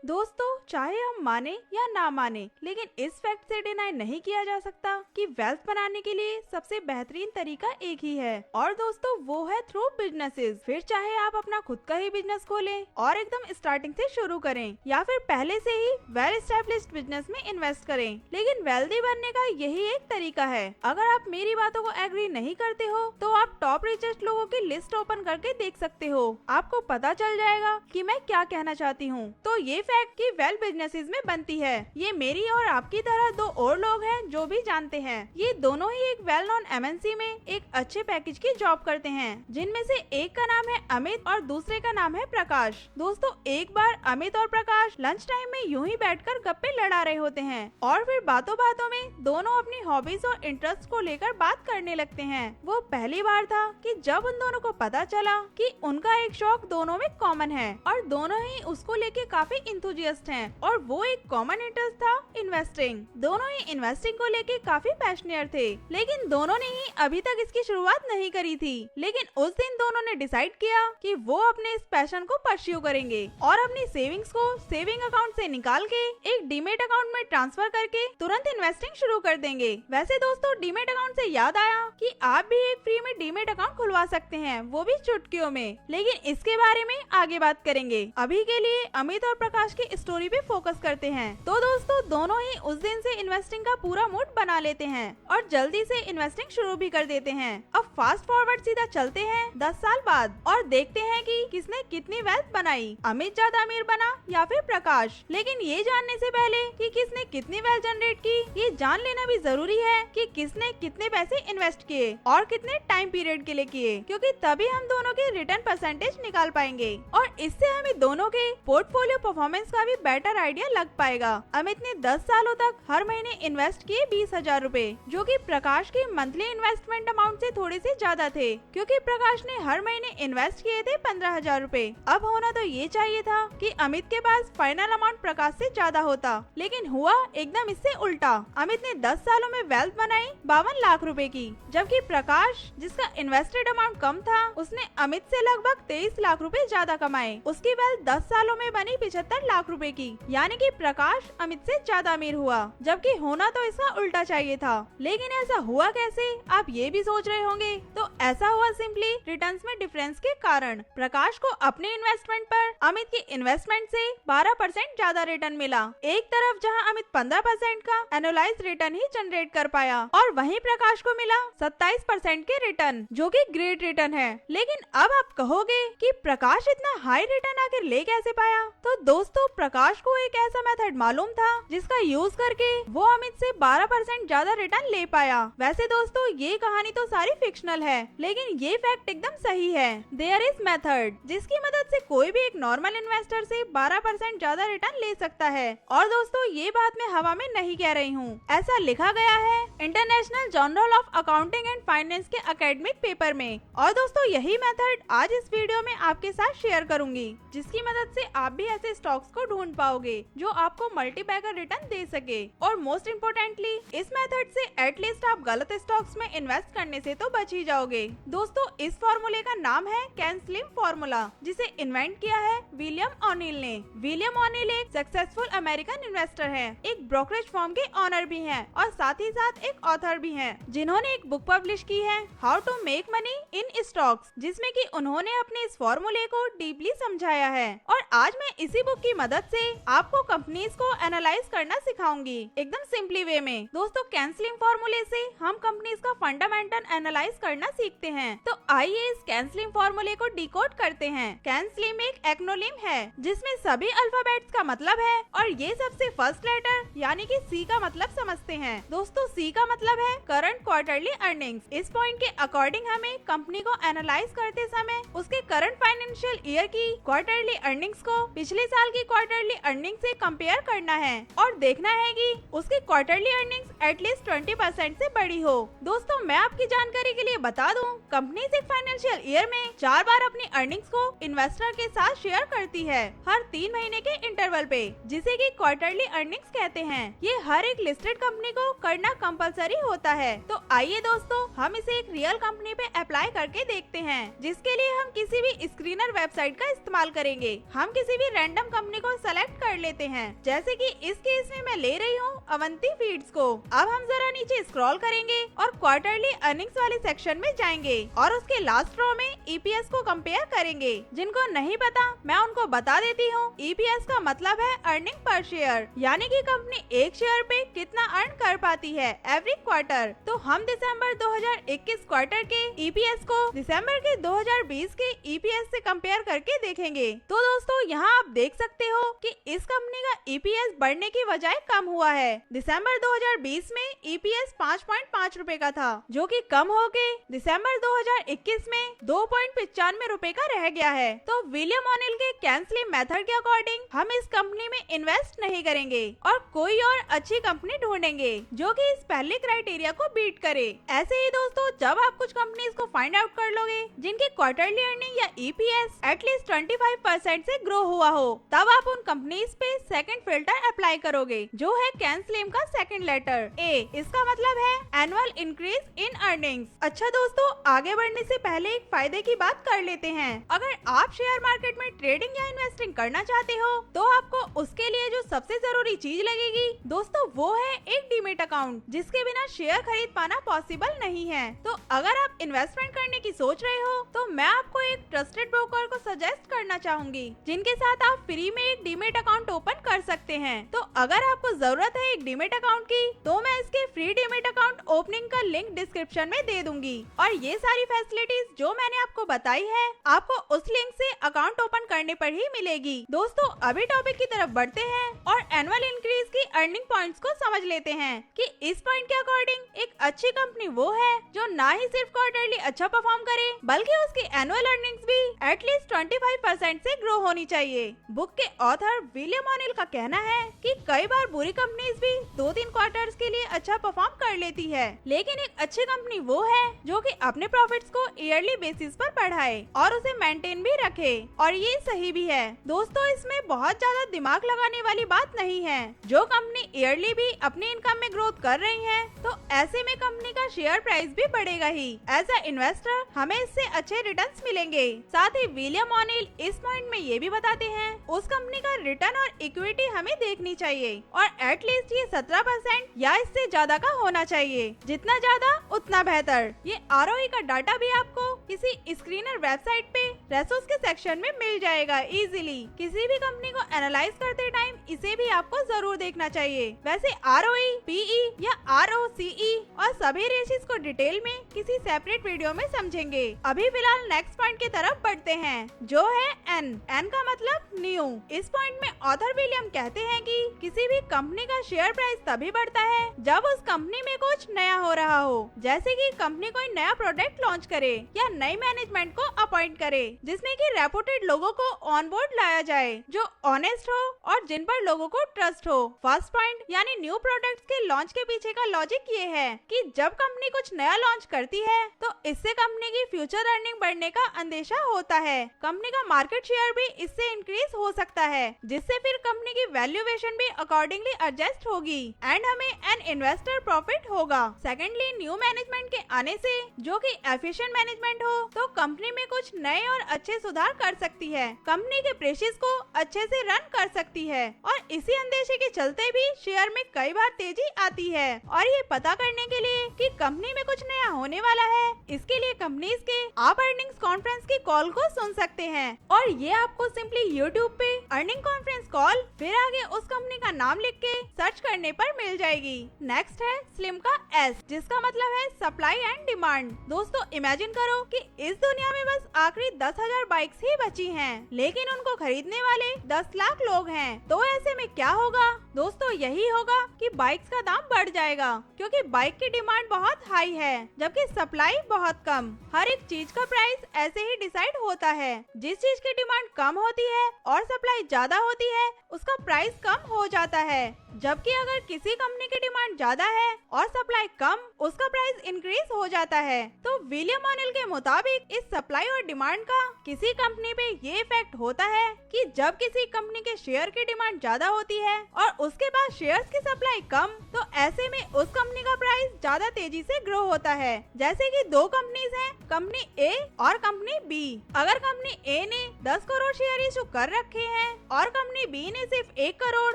दोस्तों, चाहे हम माने या ना माने, लेकिन इस फैक्ट से डिनाई नहीं किया जा सकता कि वेल्थ बनाने के लिए सबसे बेहतरीन तरीका एक ही है, और दोस्तों वो है थ्रू बिजनेसेस। फिर चाहे आप अपना खुद का ही बिजनेस खोलें और एकदम स्टार्टिंग से शुरू करें, या फिर पहले से ही वेल एस्टेब्लिश्ड बिजनेस में इन्वेस्ट करें, लेकिन वेल्दी बनने का यही एक तरीका है। अगर आप मेरी बातों को एग्री नहीं करते हो तो आप टॉप रिचेस्ट लोगों की लिस्ट ओपन करके देख सकते हो, आपको पता चल जाएगा कि मैं क्या कहना चाहती हूँ। तो ये फैक्ट की वेल बिजनेसेस में बनती है, ये मेरी और आपकी तरह दो और लोग हैं जो भी जानते हैं। ये दोनों ही एक वेल नोन एमएनसी में एक अच्छे पैकेज की जॉब करते हैं, जिनमें से एक का नाम है अमित और दूसरे का नाम है प्रकाश। दोस्तों, एक बार अमित और प्रकाश लंच टाइम में यूं ही बैठकर गप्पे लड़ा रहे होते हैं और फिर बातों बातों में दोनों अपनी हॉबीज और इंटरेस्ट को लेकर बात करने लगते हैं। वो पहली बार था कि जब उन दोनों को पता चला कि उनका एक शौक दोनों में कॉमन है और दोनों ही उसको लेके काफी इंथुजियास्ट हैं, और वो एक कॉमन इंटरेस्ट था इन्वेस्टिंग। दोनों ही इन्वेस्टिंग को लेके काफी पैशनेट थे, लेकिन दोनों ने ही अभी तक इसकी शुरुआत नहीं करी थी। लेकिन उस दिन दोनों ने डिसाइड किया कि वो अपने इस पैशन को परस्यू करेंगे और अपनी सेविंग्स को सेविंग अकाउंट से निकाल के एक डीमेट अकाउंट में ट्रांसफर करके तुरंत इन्वेस्टिंग शुरू कर देंगे। वैसे दोस्तों, डीमेट अकाउंट से याद आया कि आप भी एक फ्री में डीमेट अकाउंट खुलवा सकते हैं, वो भी चुटकियों में, लेकिन इसके बारे में आगे बात करेंगे। अभी के लिए अमित और प्रकाश की स्टोरी पे फोकस करते हैं। तो दोस्तों, दोनों ही उस दिन से इन्वेस्टिंग का पूरा मूड बना लेते हैं और जल्दी से इन्वेस्टिंग शुरू भी कर देते हैं। अब फास्ट फॉरवर्ड सीधा चलते हैं 10 साल बाद और देखते हैं कि किसने कितनी वेल्थ बनाई, अमित ज्यादा अमीर बना या फिर प्रकाश। लेकिन ये जानने से पहले कि किसने कितनी वेल्थ जनरेट की, ये जान लेना भी जरूरी है कि किसने कितने पैसे इन्वेस्ट किए और कितने टाइम पीरियड के लिए किए, क्योंकि तभी हम दोनों के रिटर्न परसेंटेज निकाल पाएंगे और इससे हमें दोनों के पोर्टफोलियो परफॉर्मेंस का भी बेटर आइडिया लग पाएगा। अमित ने 10 सालों तक हर महीने इन्वेस्ट किए 20,000 रूपए, जो कि प्रकाश के मंथली इन्वेस्टमेंट अमाउंट से थोड़े से ज्यादा थे, क्योंकि प्रकाश ने हर महीने इन्वेस्ट किए थे 15,000 रूपए। अब होना तो ये चाहिए था कि अमित के पास फाइनल अमाउंट प्रकाश से ज्यादा होता, लेकिन हुआ एकदम इससे उल्टा। अमित ने 10 सालों में वेल्थ बनाई 52 लाख रुपए की, जबकि प्रकाश, जिसका इन्वेस्टेड अमाउंट कम था, उसने अमित से लगभग 23 लाख रुपए ज्यादा कमाए। उसकी वेल्थ 10 सालों में बनी 75 लाख रुपए की, यानी कि प्रकाश अमित से ज्यादा अमीर हुआ, जबकि होना तो इसका उल्टा चाहिए था। लेकिन ऐसा हुआ कैसे, आप ये भी सोच रहे होंगे। तो ऐसा हुआ सिंपली रिटर्न्स में डिफरेंस के कारण। प्रकाश को अपने इन्वेस्टमेंट पर अमित की इन्वेस्टमेंट से 12% ज्यादा रिटर्न मिला। एक तरफ जहां अमित 15% का एनुअलाइज्ड रिटर्न ही जनरेट कर पाया और वहीं प्रकाश को मिला 27% के रिटर्न, जो कि ग्रेट रिटर्न है। लेकिन अब आप कहोगे कि प्रकाश इतना हाई रिटर्न आखिर ले कैसे पाया। तो दोस्तों, प्रकाश को एक ऐसा मेथड मालूम था जिसका यूज करके वो अमित से 12% ज्यादा रिटर्न ले पाया। वैसे दोस्तों, ये कहानी तो सारी फिक्शनल है, लेकिन ये फैक्ट एकदम सही है। देयर इज मेथड जिसकी मदद से कोई भी एक नॉर्मल इन्वेस्टर से 12% ज्यादा रिटर्न ले सकता है। और दोस्तों, ये बात मैं हवा में नहीं कह रही हूँ, ऐसा लिखा गया है international journal of accounting and finance के एकेडमिक पेपर में। और दोस्तों, यही मेथड आज इस वीडियो में आपके साथ शेयर करूंगी, जिसकी मदद से आप भी ऐसे स्टॉक्स को ढूंढ पाओगे जो आपको मल्टीबैगर रिटर्न दे सके। और मोस्ट इम्पोर्टेंटली, इस मेथड से एटलीस्ट आप गलत स्टॉक्स में इन्वेस्ट करने से तो बच ही जाओगे। दोस्तों, इस फॉर्मूले का नाम है कैन स्लिम फॉर्मूला, जिसे इन्वेंट किया है विलियम ओनिल ने। विलियम ओनिल एक सक्सेसफुल अमेरिकन इन्वेस्टर है, एक ब्रोकरेज फर्म के ऑनर भी हैं और साथ ही साथ एक ऑथर भी हैं, जिन्होंने एक बुक पब्लिश की है how to make money in stocks, जिसमें कि उन्होंने अपने इस फॉर्मूले को डीपली समझाया है। और आज मैं इसी बुक की मदद से आपको कंपनीज को एनालाइज करना सिखाऊंगी एकदम सिंपली वे में। दोस्तों, कैन स्लिम फॉर्मूले से हम कंपनीज का फंडामेंटल एनालाइज करना सीखते हैं। तो आइए इस कैन स्लिम फॉर्मूले को डिकोड करते हैं। कैन स्लिम एक एक्रोनिम है जिसमें सभी अल्फाबेट्स का मतलब है और ये सबसे फर्स्ट लेटर यानी कि सी का मतलब समझते हैं। दोस्तों, सी का मतलब है करंट क्वार्टरली अर्निंग्स। इस पॉइंट के अकॉर्डिंग हमें कंपनी को एनालाइज करते समय उसके करंट फाइनेंशियल ईयर की क्वार्टरली अर्निंग्स को पिछले साल की क्वार्टरली अर्निंग से कंपेयर करना है और देखना है कि उसकी क्वार्टरली अर्निंग्स एटलीस्ट 20% से बड़ी हो। दोस्तों, मैं आपकी जानकारी के लिए बता दूं, कंपनीज एक फाइनेंशियल ईयर में 4 बार अपनी अर्निंग्स को इन्वेस्टर के साथ शेयर करती है, हर 3 महीने के इंटरवल पे, जिसे कि क्वार्टरली अर्निंग्स कहते हैं। ये हर एक लिस्टेड कंपनी को करना कंपलसरी होता है। तो आइए दोस्तों, हम इसे एक रियल कंपनी पे अप्लाई करके देखते हैं, जिसके लिए हम किसी भी स्क्रीनर वेबसाइट का इस्तेमाल करेंगे। हम किसी भी रैंडम कंपनी कंपनी को सेलेक्ट कर लेते हैं। जैसे कि इस केस में मैं ले रही हूँ अवंती फीड्स को। अब हम जरा नीचे स्क्रॉल करेंगे और क्वार्टरली अर्निंग्स वाले सेक्शन में जाएंगे और उसके लास्ट रो में ईपीएस को कंपेयर करेंगे। जिनको नहीं पता मैं उनको बता देती हूँ। ईपीएस का मतलब है अर्निंग पर शेयर, यानी कि कंपनी एक शेयर पे कितना अर्न कर पाती है एवरी क्वार्टर। तो हम दिसंबर 2021 क्वार्टर के ईपीएस को दिसंबर के 2020 के ईपीएस से कंपेयर करके देखेंगे। तो दोस्तों यहाँ आप देख सकते हो कि इस कंपनी का ईपीएस बढ़ने की बजाय कम हुआ है। दिसंबर 2020 में ईपीएस 5.5 रुपए का था, जो कि कम हो के दिसंबर 2021 में 2.95 रुपए का रह गया है। तो विलियम ओनिल के कैन स्लिम मेथड के अकॉर्डिंग हम इस कंपनी में इन्वेस्ट नहीं करेंगे और कोई और अच्छी कंपनी ढूंढेंगे जो कि इस पहले क्राइटेरिया को बीट करे। ऐसे ही दोस्तों जब आप कुछ कंपनीज को फाइंड आउट कर लोगे जिनकी क्वार्टरली अर्निंग या ईपीएस एटलीस्ट 25% से ग्रो हुआ हो, तब आप उन कंपनीज पे सेकंड फिल्टर अप्लाई करोगे, जो है कैन स्लिम का सेकंड लेटर ए। इसका मतलब है एनुअल इंक्रीज इन अर्निंग्स। अच्छा दोस्तों, आगे बढ़ने से पहले एक फायदे की बात कर लेते हैं। अगर आप शेयर मार्केट में ट्रेडिंग या इन्वेस्टिंग करना चाहते हो तो आपको उसके लिए जो सबसे जरूरी चीज लगेगी दोस्तों वो है एक डीमेट अकाउंट, जिसके बिना शेयर खरीद पाना पॉसिबल नहीं है। तो अगर आप इन्वेस्टमेंट करने की सोच रहे हो तो मैं आपको एक ट्रस्टेड ब्रोकर को सजेस्ट करना चाहूंगी, जिनके साथ आप फ्री में एक डीमेट अकाउंट ओपन कर सकते हैं। तो अगर आपको जरूरत है एक डीमेट अकाउंट की तो मैं इसके फ्री डीमेट अकाउंट ओपनिंग का लिंक डिस्क्रिप्शन में दे दूंगी और ये सारी फैसिलिटीज जो मैंने आपको बताई है आपको उस लिंक से अकाउंट ओपन करने पर ही मिलेगी। दोस्तों अभी टॉपिक की तरफ बढ़ते हैं और एनुअल इंक्रीज की अर्निंग पॉइंट्स को समझ लेते हैं कि इस पॉइंट के अकॉर्डिंग एक अच्छी कंपनी वो है जो ना ही सिर्फ क्वार्टरली अच्छा परफॉर्म करे बल्कि उसकी एनुअल अर्निंग्स भी एटलीस्ट 25% से ग्रो होनी चाहिए। बुक के ऑथर विलियम ओनिल का कहना है कि कई बार बुरी कंपनीज भी 2-3 क्वार्टर्स के लिए अच्छा परफॉर्म कर लेती है, लेकिन एक अच्छी कंपनी वो है जो कि अपने प्रॉफिट्स को ईयरली बेसिस पर बढ़ाए और उसे मेंटेन भी रखे। और ये सही भी है दोस्तों, इसमें बहुत ज्यादा दिमाग लगाने वाली बात नहीं है। जो कंपनी ईयरली भी अपनी इनकम में ग्रोथ कर रही है तो ऐसे में कंपनी का शेयर प्राइस भी बढ़ेगा ही। एज अ इन्वेस्टर हमें इससे अच्छे रिटर्न्स मिलेंगे। साथ ही विलियम ओनिल इस पॉइंट में ये भी बताते हैं उस कंपनी का रिटर्न और इक्विटी हमें देखनी चाहिए और एटलीस्ट ये 17% या इससे ज्यादा का होना चाहिए। जितना ज्यादा उतना बेहतर। ये आरओई का डाटा भी आपको किसी स्क्रीनर वेबसाइट पे रेसोर्स के सेक्शन में मिल जाएगा इजीली। किसी भी कंपनी को एनालाइज करते टाइम इसे भी आपको जरूर देखना चाहिए। वैसे आरओई, पीई या आरओसीई और सभी रेशियोज को डिटेल में किसी सेपरेट वीडियो में समझेंगे। अभी फिलहाल नेक्स्ट पॉइंट की तरफ बढ़ते हैं जो है एन। एन का मतलब न्यू। इस पॉइंट में ऑथर विलियम कहते हैं कि किसी भी कंपनी का शेयर प्राइस तभी बढ़ता है जब उस कंपनी में कुछ नया हो रहा हो, जैसे कि कंपनी कोई नया प्रोडक्ट लॉन्च करे या नई मैनेजमेंट को अपॉइंट करे जिसमें कि रेपुटेड लोगों को ऑन बोर्ड लाया जाए जो ऑनेस्ट हो और जिन पर लोगों को ट्रस्ट हो। फर्स्ट पॉइंट यानी न्यू प्रोडक्ट्स के लॉन्च के पीछे का लॉजिक ये है कि जब कंपनी कुछ नया लॉन्च करती है तो इससे कंपनी की फ्यूचर अर्निंग बढ़ने का अंदेशा होता है। कंपनी का मार्केट शेयर भी इससे इंक्रीज हो सकता है, जिससे फिर कंपनी की वैल्यूएशन भी अकॉर्डिंगली एडजस्ट होगी एंड हमें एन इन्वेस्टर प्रॉफिट होगा। सेकेंडली, न्यू मैनेजमेंट के आने से जो कि एफिशिएंट मैनेजमेंट हो तो कंपनी में कुछ नए और अच्छे सुधार कर सकती है, कंपनी के प्रेशेस को अच्छे से रन कर सकती है और इसी अंदेशे के चलते भी शेयर में कई बार तेजी आती है। और ये पता करने के लिए कि कंपनी में कुछ नया होने वाला है, इसके लिए कंपनीज के आप अर्निंग्स कॉन्फ्रेंस की कॉल को सुन सकते हैं और ये आपको सिंपली यूट्यूब पे अर्निंग कॉन्फ्रेंस कॉल फिर आगे उस कंपनी का नाम लिख के सर्च करने पर मिल जाएगी। नेक्स्ट है स्लिम का एस, जिसका मतलब है सप्लाई एंड डिमांड। दोस्तों इमेजिन करो कि इस दुनिया में बस आखिरी 10,000 बाइक्स ही बची हैं, लेकिन उनको खरीदने वाले 10 लाख लोग हैं। तो ऐसे में क्या होगा दोस्तों? यही होगा कि बाइक्स का दाम बढ़ जाएगा क्योंकि बाइक की डिमांड बहुत हाई है जबकि सप्लाई बहुत कम। हर एक चीज का प्राइस ऐसे ही डिसाइड होता है। जिस चीज की डिमांड कम होती है और सप्लाई ज्यादा होती है उसका प्राइस कम हो जाता है, जबकि अगर किसी कंपनी की डिमांड ज्यादा है और सप्लाई कम, उसका प्राइस इंक्रीज हो जाता है। तो विलियम ओनिल के मुताबिक इस सप्लाई और डिमांड का किसी कंपनी पे ये इफेक्ट होता है कि जब किसी कंपनी के शेयर की डिमांड ज्यादा होती है और उसके पास शेयर्स की सप्लाई कम, तो ऐसे में उस कंपनी का प्राइस ज्यादा तेजी से ग्रो होता है। जैसे कि दो कंपनीज हैं, कंपनी ए और कंपनी बी। अगर कंपनी ए ने 10 करोड़ शेयर इशू कर रखे हैं और कंपनी बी ने सिर्फ 1 करोड़,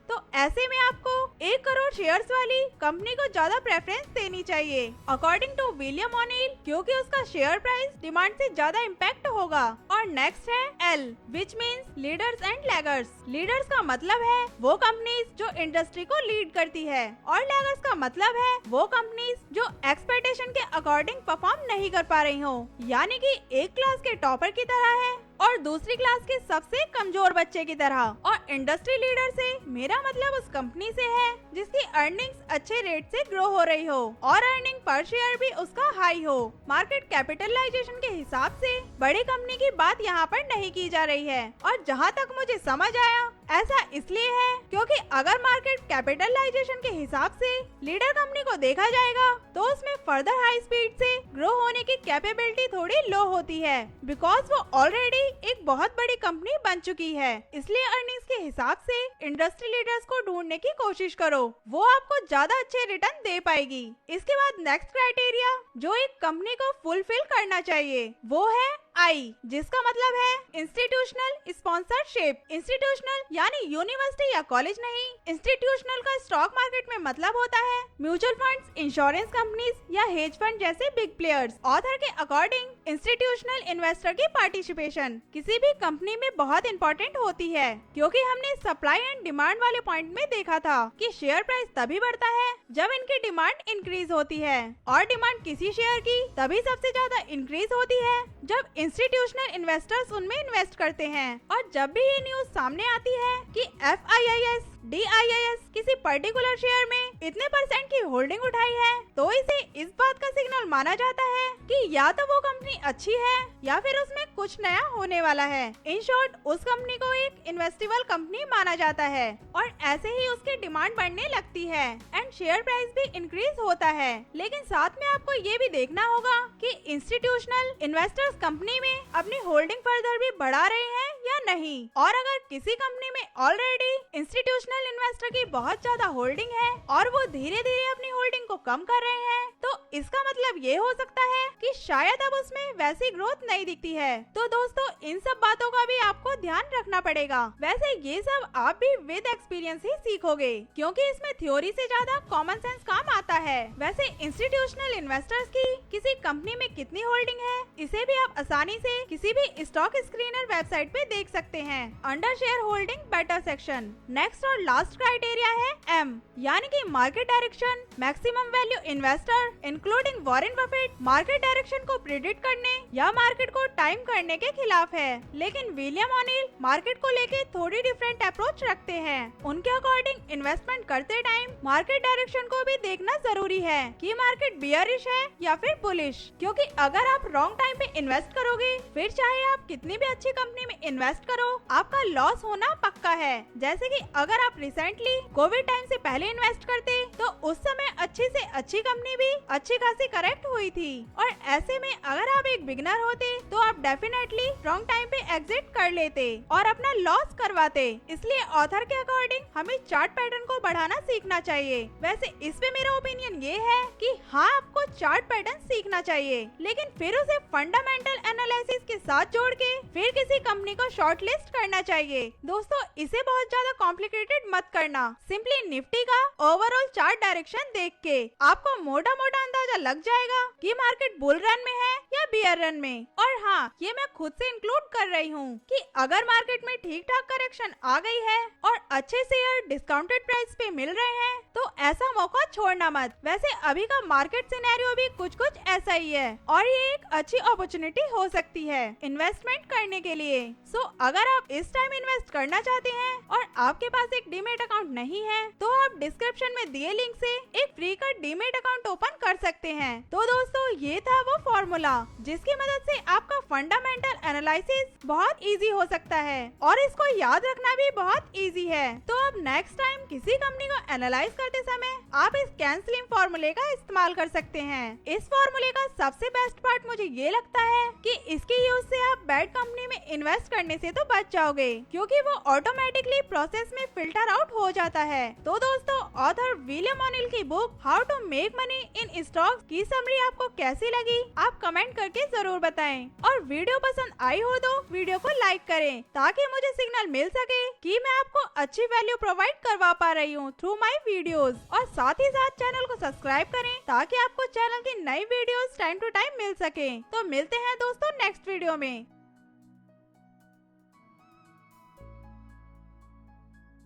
तो ऐसे में आपको 1 करोड़ शेयर्स वाली कंपनी को ज्यादा प्रेफरेंस देनी चाहिए अकॉर्डिंग टू विलियम ओनील, क्योंकि उसका शेयर प्राइस डिमांड से ज्यादा इम्पैक्ट होगा। और नेक्स्ट है L, which means leaders and laggers. Leaders का मतलब है वो कंपनीज जो इंडस्ट्री को लीड करती है और लैगर्स का मतलब है वो कंपनीज जो एक्सपेक्टेशन के अकॉर्डिंग परफॉर्म नहीं कर पा रही हो, यानी कि एक क्लास के टॉपर की तरह है और दूसरी क्लास के सबसे कमजोर बच्चे की तरह। और इंडस्ट्री लीडर से मेरा मतलब उस कंपनी से है जिसकी अर्निंग्स अच्छे रेट से ग्रो हो रही हो और अर्निंग पर शेयर भी उसका हाई हो। मार्केट कैपिटलाइजेशन के हिसाब से बड़ी कंपनी की बात यहाँ पर नहीं की जा रही है और जहाँ तक मुझे समझ आया ऐसा इसलिए है क्योंकि अगर मार्केट कैपिटलाइजेशन के हिसाब से लीडर कंपनी को देखा जाएगा तो उसमें फर्दर हाई स्पीड से ग्रो होने की कैपेबिलिटी थोड़ी लो होती है, बिकॉज वो ऑलरेडी एक बहुत बड़ी कंपनी बन चुकी है। इसलिए अर्निंग्स के हिसाब से इंडस्ट्री लीडर्स को ढूंढने की कोशिश करो, वो आपको ज्यादा अच्छे रिटर्न दे पाएगी। इसके बाद नेक्स्ट क्राइटेरिया जो एक कंपनी को फुलफिल करना चाहिए वो है आई, जिसका मतलब है इंस्टीट्यूशनल स्पॉन्सरशिप। इंस्टीट्यूशनल यानी यूनिवर्सिटी या कॉलेज नहीं। इंस्टीट्यूशनल का स्टॉक मार्केट में मतलब होता है म्यूचुअल फंड्स, इंश्योरेंस कंपनीज या हेज फंड जैसे बिग प्लेयर्स। ऑथर के अकॉर्डिंग इंस्टीट्यूशनल इन्वेस्टर की पार्टिसिपेशन किसी भी कंपनी में बहुत इंपॉर्टेंट होती है, क्योंकि हमने सप्लाई एंड डिमांड वाले पॉइंट में देखा था कि शेयर प्राइस तभी बढ़ता है जब इनकी डिमांड इंक्रीज होती है और डिमांड किसी शेयर की तभी सबसे ज्यादा इंक्रीज होती है जब इंस्टीट्यूशनल इन्वेस्टर्स उनमें इन्वेस्ट करते हैं। और जब भी ये न्यूज सामने आती है कि FIIs, DIIS किसी पर्टिकुलर शेयर में इतने % की होल्डिंग उठाई है, तो इसे इस बात का सिग्नल माना जाता है कि या तो वो कंपनी अच्छी है या फिर उसमें कुछ नया होने वाला है। इन शॉर्ट उस कंपनी को एक इन्वेस्टेबल कंपनी माना जाता है और ऐसे ही उसकी डिमांड बढ़ने लगती है एंड शेयर प्राइस भी इंक्रीज होता है। लेकिन साथ में आपको ये भी देखना होगा कि इंस्टीट्यूशनल इन्वेस्टर्स कंपनी में अपनी होल्डिंग फर्दर भी बढ़ा रहे हैं या नहीं। और अगर किसी कंपनी में ऑलरेडी इंस्टीट्यूशनल इन्वेस्टर की बहुत ज्यादा होल्डिंग है और वो धीरे धीरे अपनी होल्डिंग को कम कर रहे हैं, तो इसका मतलब ये हो सकता है कि शायद अब उसमें वैसी ग्रोथ नहीं दिखती है। तो दोस्तों इन सब बातों का भी आपको ध्यान रखना पड़ेगा। वैसे ये सब आप भी विद एक्सपीरियंस ही सीखोगे, क्योंकि इसमें थ्योरी से ज्यादा कॉमन सेंस काम आता है। वैसे इंस्टीट्यूशनल इन्वेस्टर्स की किसी कंपनी में कितनी होल्डिंग है, इसे भी आप आसानी से किसी भी स्टॉक स्क्रीनर वेबसाइट पे देख सकते हैं under share holding better section. Next और लास्ट क्राइटेरिया है M, यानी कि market direction. Maximum value investor including Warren Buffett market direction को प्रिडिक्ट करने या मार्केट को टाइम करने के खिलाफ है, लेकिन विलियम ओनील मार्केट को लेके थोड़ी डिफरेंट अप्रोच रखते हैं। उनके अकॉर्डिंग इन्वेस्टमेंट करते टाइम मार्केट डायरेक्शन को भी देखना जरूरी है कि मार्केट बियरिश है या फिर बुलिश, क्योंकि अगर आप रॉन्ग टाइम पे इन्वेस्ट करोगे फिर चाहे आप कितनी भी अच्छी कंपनी में इन्वेस्ट करो आपका लॉस होना पक्का है। जैसे कि अगर आप रिसेंटली कोविड टाइम से पहले इन्वेस्ट करते तो उस समय अच्छी से अच्छी कंपनी भी अच्छी खासी करेक्ट हुई थी, और ऐसे में अगर आप एक बिगिनर होते तो आप डेफिनेटली रॉन्ग टाइम पे एग्जिट कर लेते और अपना लॉस करवाते। इसलिए ऑथर के अकॉर्डिंग हमें चार्ट पैटर्न को बढ़ाना सीखना चाहिए। वैसे इस पे मेरा ओपिनियन ये है कि हाँ आपको चार्ट पैटर्न सीखना चाहिए, लेकिन फिर उसे फंडामेंटल एनालिसिस के साथ जोड़ के फिर किसी कंपनी को शॉर्ट लिस्ट करना चाहिए। दोस्तों इसे बहुत ज्यादा कॉम्प्लिकेटेड मत करना, सिंपली निफ्टी का ओवरऑल चार्ट डायरेक्शन देख के आपको मोटा मोटा अंदाजा लग जाएगा कि मार्केट बुल रन में है या बियर रन में। और हाँ ये मैं खुद से इंक्लूड कर रही हूँ कि अगर मार्केट में ठीक ठाक करेक्शन आ गई है और अच्छे शेयर डिस्काउंटेड प्राइस पे मिल रहे हैं तो ऐसा मौका छोड़ना मत। वैसे अभी का मार्केट सिनेरियो भी कुछ ऐसा ही है और ये एक अच्छी अपॉर्चुनिटी हो सकती है इन्वेस्टमेंट करने के लिए। सो अगर आप इस टाइम इन्वेस्ट करना चाहते हैं और आपके पास एक डीमेट अकाउंट नहीं है तो आप डिस्क्रिप्शन में दिए लिंक से एक फ्री का डीमेट अकाउंट ओपन कर सकते हैं। तो दोस्तों ये था वो फॉर्मूला जिसकी मदद से आपका फंडामेंटल एनालिसिस बहुत इजी हो सकता है और इसको याद रखना भी बहुत इजी है। तो अब नेक्स्ट टाइम किसी कंपनी को एनालाइज करते समय आप इस कैन स्लिम फॉर्मूले का इस्तेमाल कर सकते हैं। इस फॉर्मूले का सबसे बेस्ट पार्ट मुझे ये लगता है कि इसके यूज से आप बैड कंपनी में इन्वेस्ट करने से तो बच जाओगे, क्योंकि वो ऑटोमेटिकली प्रोसेस में फिल्टर आउट हो जाता है। तो दोस्तों, ऑथर विलियम ओनिल की book how to make money in stocks की समरी आपको कैसी लगी, आप कमेंट करके जरूर बताएं। और वीडियो पसंद आई हो तो वीडियो को लाइक करें, ताकि मुझे सिग्नल मिल सके कि मैं आपको अच्छी वैल्यू प्रोवाइड करवा पा रही हूँ थ्रू माई वीडियोस। और साथ ही साथ चैनल को सब्सक्राइब करें, ताकि आपको चैनल की नई वीडियोस टाइम टू टाइम मिल सके। तो मिलते हैं दोस्तों नेक्स्ट वीडियो में।